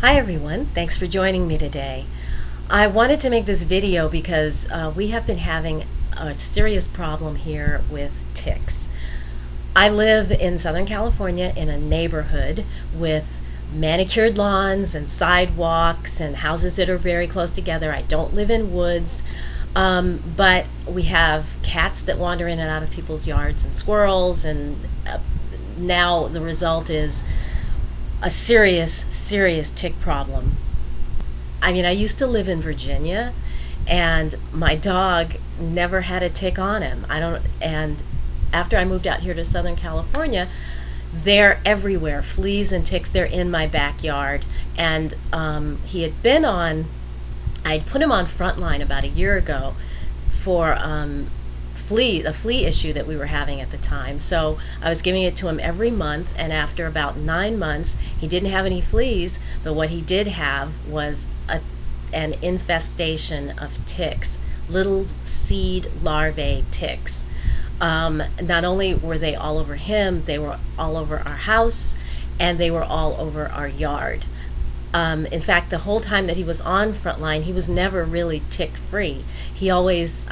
Hi everyone, thanks for joining me today. I wanted to make this video because we have been having a serious problem here with ticks. I live in Southern California in a neighborhood with manicured lawns and sidewalks and houses that are very close together. I don't live in woods, but we have cats that wander in and out of people's yards and squirrels, and now the result is a serious tick problem. I mean, I used to live in Virginia, and my dog never had a tick on him. And after I moved out here to Southern California, they're everywhere. Fleas and ticks, they're in my backyard. And I'd put him on Frontline about a year ago for the flea issue that we were having at the time. So I was giving it to him every month, and after about 9 months he didn't have any fleas, but what he did have was an infestation of ticks, little seed larvae ticks. Not only were they all over him, they were all over our house, and they were all over our yard. In fact, the whole time that he was on Frontline, he was never really tick-free. I always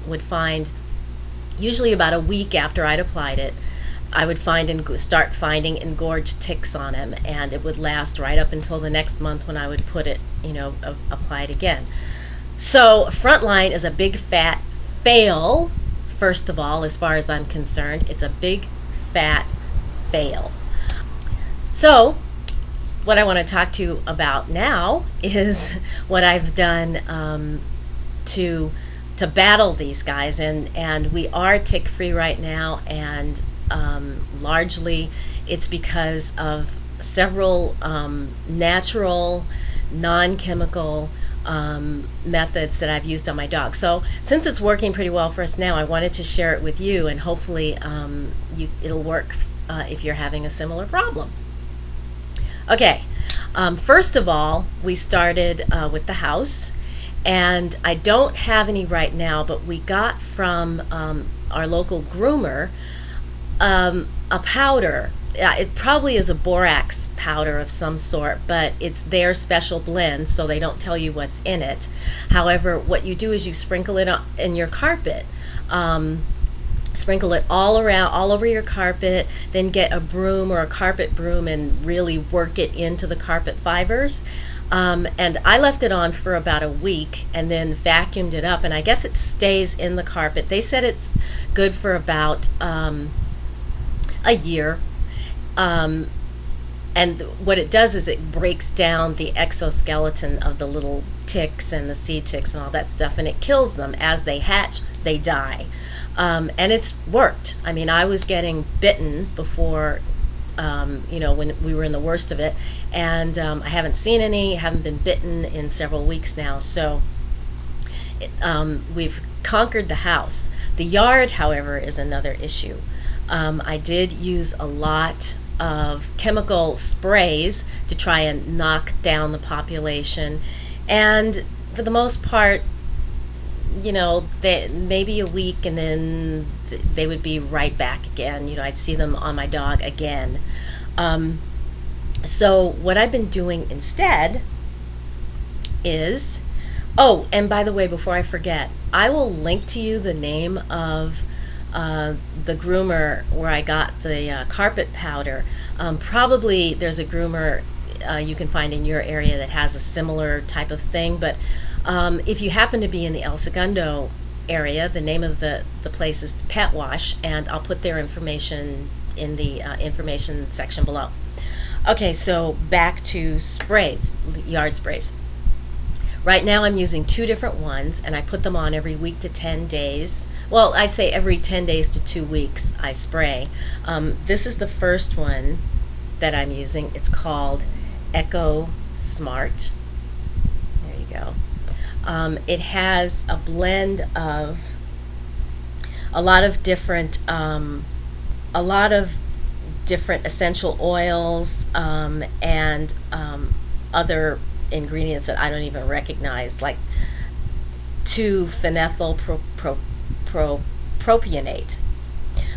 would find, usually about a week after I'd applied it, I would start finding engorged ticks on him, and it would last right up until the next month when I would put it, apply it again. So Frontline is a big fat fail, first of all, as far as I'm concerned. It's a big fat fail. So what I want to talk to you about now is what I've done to battle these guys, and we are tick-free right now, and largely it's because of several natural, non-chemical methods that I've used on my dog. So since it's working pretty well for us now, I wanted to share it with you, and hopefully it'll work if you're having a similar problem. Okay, first of all, we started with the house, and I don't have any right now, but we got from our local groomer a powder. It probably is a borax powder of some sort, but it's their special blend, so they don't tell you what's in it. However, what you do is you sprinkle it in your carpet. Sprinkle it all around, all over your carpet, then get a broom or a carpet broom and really work it into the carpet fibers. And I left it on for about a week and then vacuumed it up, and I guess it stays in the carpet. They said it's good for about a year. And what it does is it breaks down the exoskeleton of the little ticks and the seed ticks and all that stuff, and it kills them. As they hatch, they die. And it's worked. I mean, I was getting bitten before, when we were in the worst of it, and I haven't seen any, haven't been bitten in several weeks now. So we've conquered the house. The yard, however, is another issue. I did use a lot of chemical sprays to try and knock down the population, and for the most part, maybe a week and then they would be right back again. I'd see them on my dog again. So what I've been doing instead is, oh, and by the way, before I forget, I will link to you the name of the groomer where I got the carpet powder. Probably there's a groomer you can find in your area that has a similar type of thing, but if you happen to be in the El Segundo area, the name of the place is Pet Wash, and I'll put their information in the information section below. Okay, so back to sprays, yard sprays. Right now I'm using 2 different ones, and I put them on every week to 10 days. Well, I'd say every 10 days to 2 weeks I spray. This is the first one that I'm using. It's called Echo Smart. There you go. It has a blend of a lot of different essential oils and other ingredients that I don't even recognize, like 2-phenyl propionate.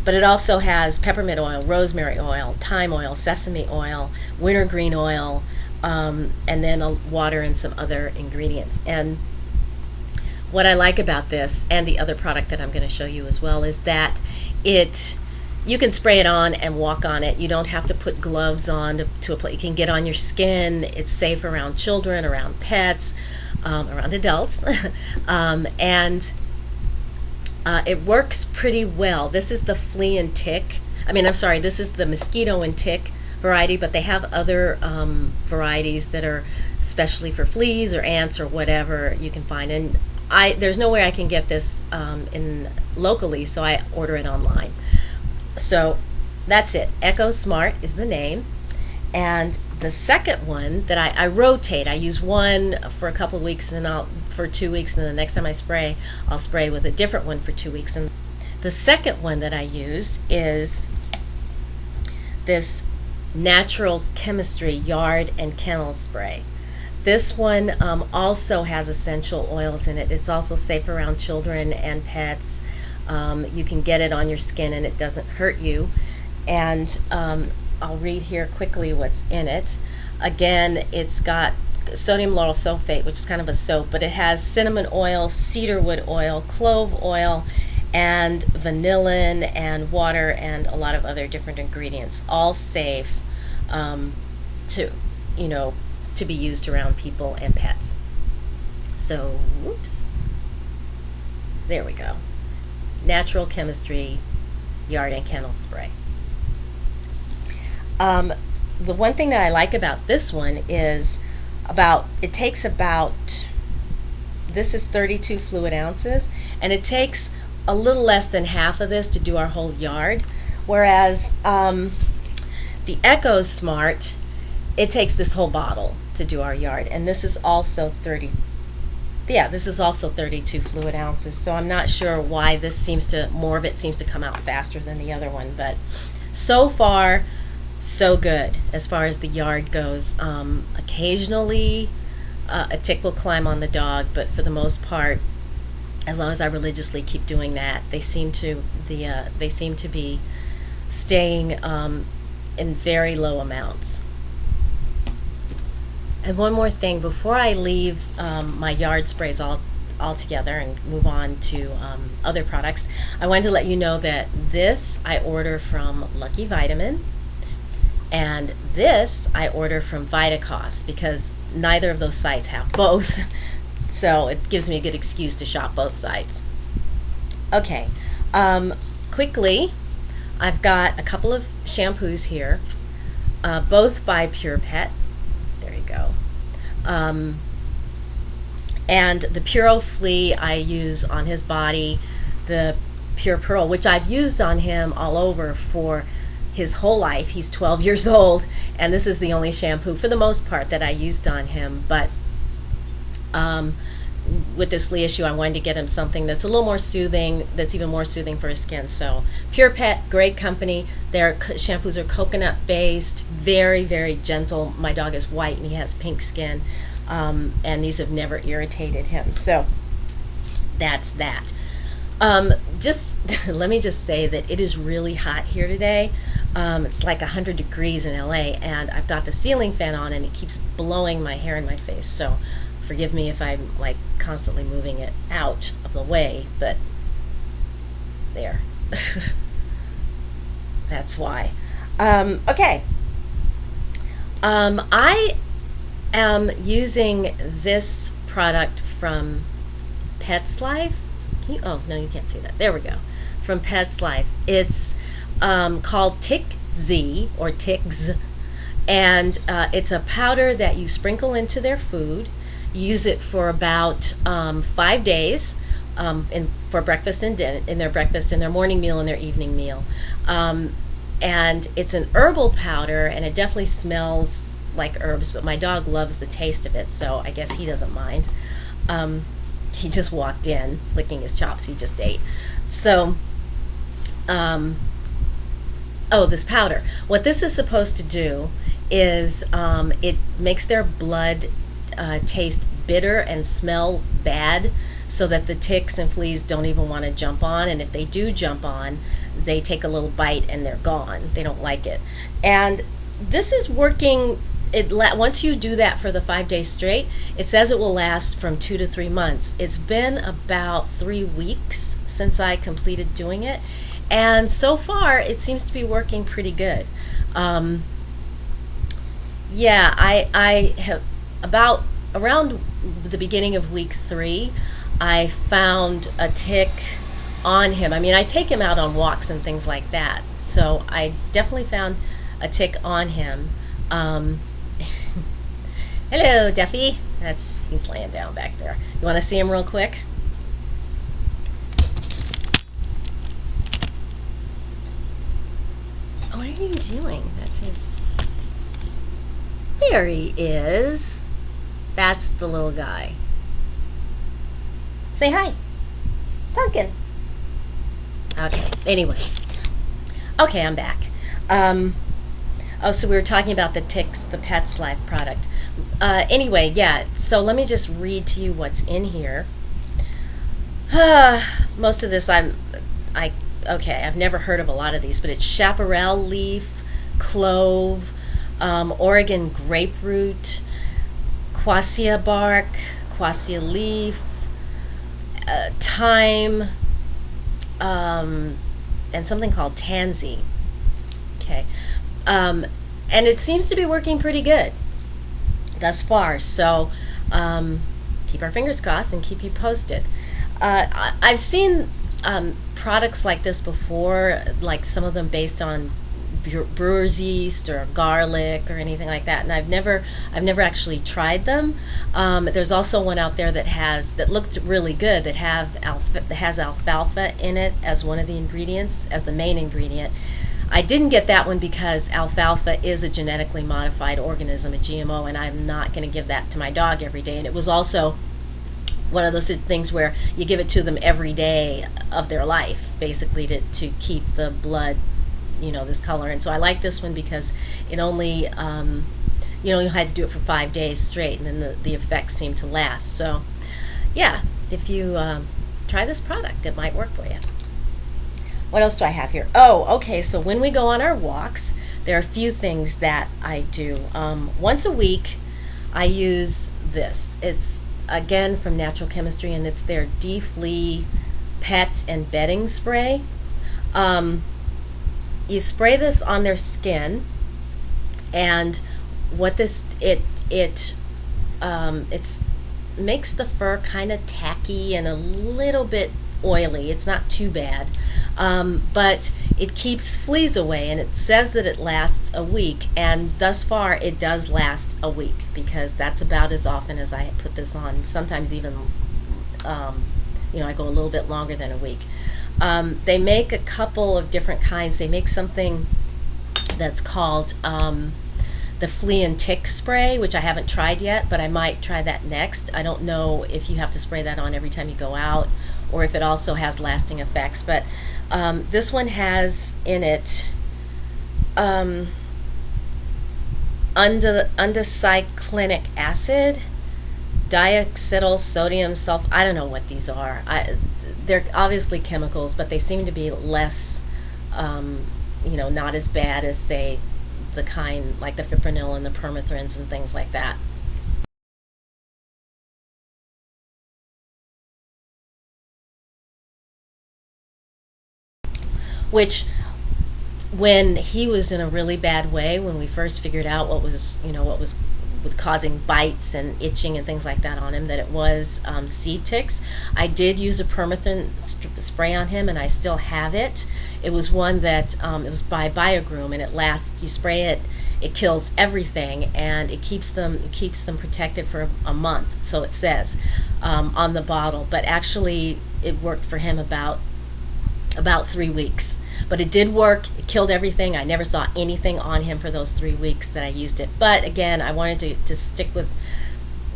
But it also has peppermint oil, rosemary oil, thyme oil, sesame oil, wintergreen oil, and then water and some other ingredients. And what I like about this, and the other product that I'm going to show you as well, is that you can spray it on and walk on it. You don't have to put gloves on to apply. You can get on your skin. It's safe around children, around pets, around adults, and it works pretty well. This is the flea and tick. I'm sorry, this is the mosquito and tick variety, but they have other varieties that are especially for fleas or ants or whatever you can find. And there's no way I can get this in locally, so I order it online. So that's it. Echo Smart is the name. And the second one that I rotate. I use one for a couple of weeks, and for 2 weeks, and then the next time I spray, I'll spray with a different one for 2 weeks. And the second one that I use is this Natural Chemistry Yard and Kennel Spray. This one also has essential oils in it. It's also safe around children and pets. You can get it on your skin and it doesn't hurt you. And I'll read here quickly what's in it. Again, it's got sodium lauryl sulfate, which is kind of a soap, but it has cinnamon oil, cedarwood oil, clove oil, and vanillin and water and a lot of other different ingredients, all safe to be used around people and pets. So, whoops. There we go. Natural Chemistry Yard and Kennel Spray. The one thing that I like about this one is it takes about, this is 32 fluid ounces, and it takes a little less than half of this to do our whole yard, whereas the Echo Smart, it takes this whole bottle to do our yard, and this is also 32 fluid ounces. So I'm not sure why more of it seems to come out faster than the other one, but so far so good as far as the yard goes. Occasionally a tick will climb on the dog, but for the most part, as long as I religiously keep doing that, they seem to be staying in very low amounts. And one more thing before I leave my yard sprays altogether and move on to other products, I wanted to let you know that this I order from Lucky Vitamin, and this I order from Vitacost, because neither of those sites have both. So it gives me a good excuse to shop both sites. Okay, quickly, I've got a couple of shampoos here, both by PurePet. There you go. And the Pure O'Flee I use on his body, the Pure Pearl, which I've used on him all over for his whole life. He's 12 years old, and this is the only shampoo for the most part that I used on him. But with this flea issue, I wanted to get him something that's a little more soothing, that's even more soothing for his skin. So PurePet, great company. Their shampoos are coconut based, very, very gentle. My dog is white and he has pink skin, and these have never irritated him. So that's that. Let me just say that it is really hot here today. It's like 100 degrees in LA, and I've got the ceiling fan on and it keeps blowing my hair in my face. So forgive me if I'm like constantly moving it out of the way, but there. That's why. Okay. I am using this product from Petzlife. Oh, no, you can't see that. There we go. From Petzlife. It's called Tickz, or Tickz, and it's a powder that you sprinkle into their food. You use it for about 5 days for breakfast and dinner, in their morning meal and their evening meal. And it's an herbal powder, and it definitely smells like herbs, but my dog loves the taste of it, so I guess he doesn't mind. He just walked in licking his chops. He just ate. So, this powder. What this is supposed to do is it makes their blood taste bitter and smell bad, so that the ticks and fleas don't even want to jump on, and if they do jump on, they take a little bite and they're gone. They don't like it. And this is working once you do that for the 5 days straight, it says it will last from 2 to 3 months. It's been about 3 weeks since I completed doing it, and so far it seems to be working pretty good. Yeah, I have about around the beginning of week 3, I found a tick on him. I mean, I take him out on walks and things like that, so I definitely found a tick on him. Hello, Duffy. He's laying down back there. You want to see him real quick? What are you doing? That's his. There he is. That's the little guy. Say hi. Pumpkin. Okay, anyway. Okay, I'm back. Oh, so we were talking about the Tickz, the Petzlife product. Anyway, yeah, so let me just read to you what's in here. Most of this okay, I've never heard of a lot of these, but it's chapparal leaf, clove, Oregon grapefruit, quassia bark, quassia leaf, thyme, and something called tansy. Okay, and it seems to be working pretty good thus far. So keep our fingers crossed and keep you posted. I've seen products like this before, like some of them based on brewer's yeast or garlic or anything like that, and I've never actually tried them. There's also one out there that looked really good that has alfalfa in it as one of the ingredients, as the main ingredient. I didn't get that one because alfalfa is a genetically modified organism, a GMO, and I'm not going to give that to my dog every day. And it was also one of those things where you give it to them every day of their life, basically to keep the blood, this color. And so I like this one because it only, you had to do it for 5 days straight, and then the effects seem to last. So, yeah, if you try this product, it might work for you. What else do I have here? Oh, okay, so when we go on our walks, there are a few things that I do. Once a week, I use this. It's, again, from Natural Chemistry, and it's their Flea pet and bedding spray. You spray this on their skin, and what it makes the fur kind of tacky and a little bit oily. It's not too bad, but it keeps fleas away, and it says that it lasts a week, and thus far it does last a week, because that's about as often as I put this on. Sometimes even I go a little bit longer than a week. They make a couple of different kinds. They make something that's called the flea and tick spray, which I haven't tried yet, but I might try that next. I don't know if you have to spray that on every time you go out, or if it also has lasting effects. But this one has in it undecyclinic acid, diacetyl sodium sulfate. I don't know what these are. They're obviously chemicals, but they seem to be less, not as bad as, say, the kind like the fipronil and the permethrins and things like that. Which, when he was in a really bad way, when we first figured out what was causing bites and itching and things like that on him, that it was seed ticks, I did use a permethrin spray on him, and I still have it. It was one that it was by Biogroom, and it lasts. You spray it, it kills everything, and it keeps them protected for a month. So it says on the bottle, but actually it worked for him about 3 weeks. But it did work. It killed everything. I never saw anything on him for those 3 weeks that I used it. But again, I wanted to stick with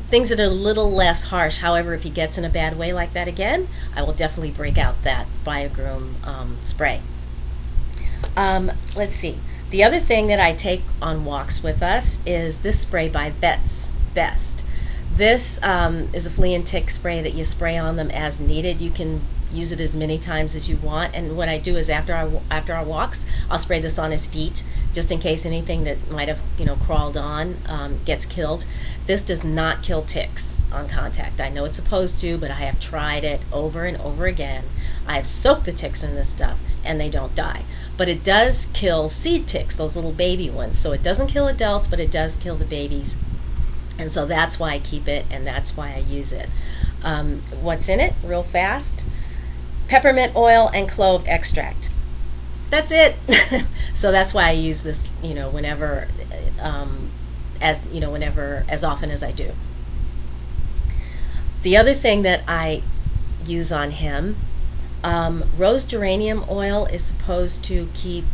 things that are a little less harsh. However, if he gets in a bad way like that again, I will definitely break out that Biogroom spray. Let's see. The other thing that I take on walks with us is this spray by Best. This is a flea and tick spray that you spray on them as needed. You can use it as many times as you want, and what I do is after our walks, I'll spray this on his feet just in case anything that might have crawled on gets killed. This does not kill ticks on contact. I know it's supposed to, but I have tried it over and over again. I have soaked the ticks in this stuff and they don't die. But it does kill seed ticks, those little baby ones. So it doesn't kill adults, but it does kill the babies. And so that's why I keep it, and that's why I use it. What's in it, real fast? Peppermint oil and clove extract. That's it. So that's why I use this, whenever, as often as I do. The other thing that I use on him, rose geranium oil is supposed to keep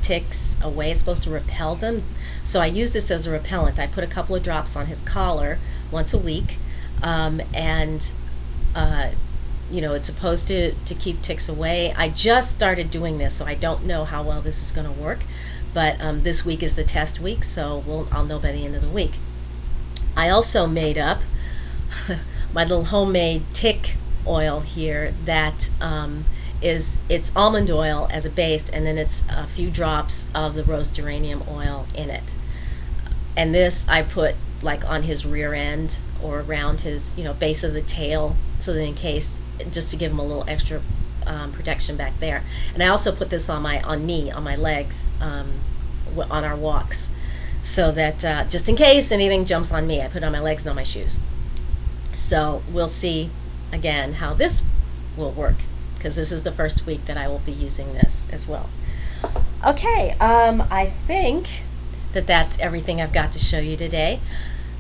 ticks away. It's supposed to repel them. So I use this as a repellent. I put a couple of drops on his collar once a week, it's supposed to keep ticks away. I just started doing this, so I don't know how well this is going to work, but this week is the test week, so I'll know by the end of the week. I also made up my little homemade tick oil here that it's almond oil as a base, and then it's a few drops of the rose geranium oil in it. And this I put like on his rear end or around his base of the tail, so that in case, just to give him a little extra protection back there. And I also put this on my legs on our walks, so that just in case anything jumps on me, I put it on my legs and on my shoes. So we'll see again how this will work, because this is the first week that I will be using this as well. Okay, I think that's everything I've got to show you today.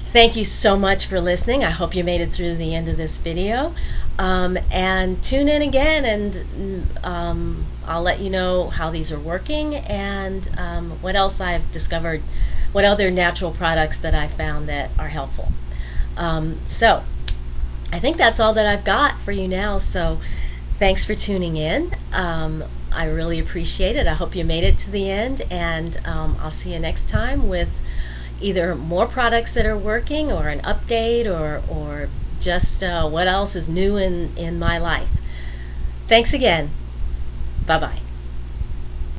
Thank you so much for listening. I hope you made it through the end of this video. And tune in again, and I'll let you know how these are working, and what else I've discovered, what other natural products that I found that are helpful. So I think that's all that I've got for you now. So thanks for tuning in. I really appreciate it. I hope you made it to the end, and I'll see you next time with either more products that are working, or an update, or just what else is new in my life. Thanks again. Bye-bye.